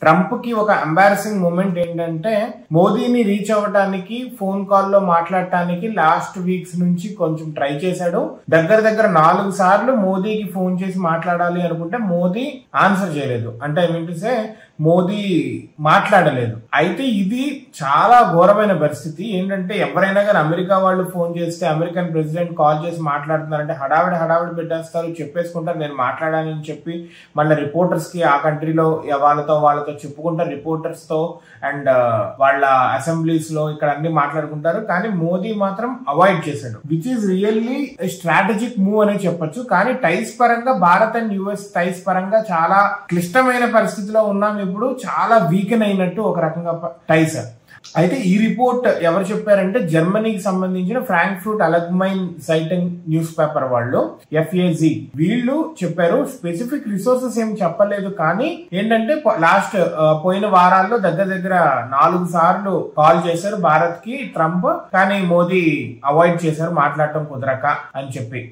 Trump కి ఒక embarrassing moment ఏంటంటే మోదీని రీచ్ అవ్వడానికి ఫోన్ కాల్ లో మాట్లాడటానికి లాస్ట్ వీక్స్ నుంచి కొంచెం ట్రై చేశాడు. దగ్గర 4 సార్లు మోదీకి ఫోన్ చేసి మాట్లాడాలి అనుకుంటే మోదీ ఆన్సర్ చేయలేదు. అంటే I mean to say Modi మాట్లాడలేదు. అయితే ఇది చాలా ఘోరమైన పరిస్థితి. ఏంటంటే ఎవరైనా కానీ అమెరికా వాళ్ళు ఫోన్ చేస్తే అమెరికన్ ప్రెసిడెంట్ కాల్ చేసి మాట్లాడుతున్నారంటే హడావిడి పెట్టేస్తారు, చెప్పేసుకుంటారు నేను మాట్లాడానని చెప్పి. మళ్ళీ రిపోర్టర్స్ కి ఆ కంట్రీలో వాళ్ళతో చెప్పుకుంటారు, రిపోర్టర్స్ తో అండ్ వాళ్ళ అసెంబ్లీస్ లో ఇక్కడ అన్ని మాట్లాడుకుంటారు. కానీ మోదీ మాత్రం అవాయిడ్ చేశాడు, which is really strategic move అనే చెప్పొచ్చు. కానీ టైస్ పరంగా భారత్ అండ్ యుఎస్ టైస్ పరంగా చాలా క్లిష్టమైన పరిస్థితిలో ఉన్నాం. ఇప్పుడు చాలా వీకెన్ అయినట్టు ఒక రకంగా టైస్. అయితే ఈ రిపోర్ట్ ఎవరు చెప్పారంటే జర్మనీకి సంబంధించిన ఫ్రాంక్ఫర్ట్ అలగ్మైన్ సైటింగ్ న్యూస్ పేపర్ వాళ్ళు, FAZ వీళ్ళు చెప్పారు. స్పెసిఫిక్ రిసోర్సెస్ ఏం చెప్పలేదు. కానీ ఏంటంటే లాస్ట్ పోయిన వారాల్లో దగ్గర 4 సార్లు కాల్ చేశారు భారత్ కి ట్రంప్. కానీ మోదీ అవాయిడ్ చేశారు మాట్లాడటం కుదరక అని చెప్పి.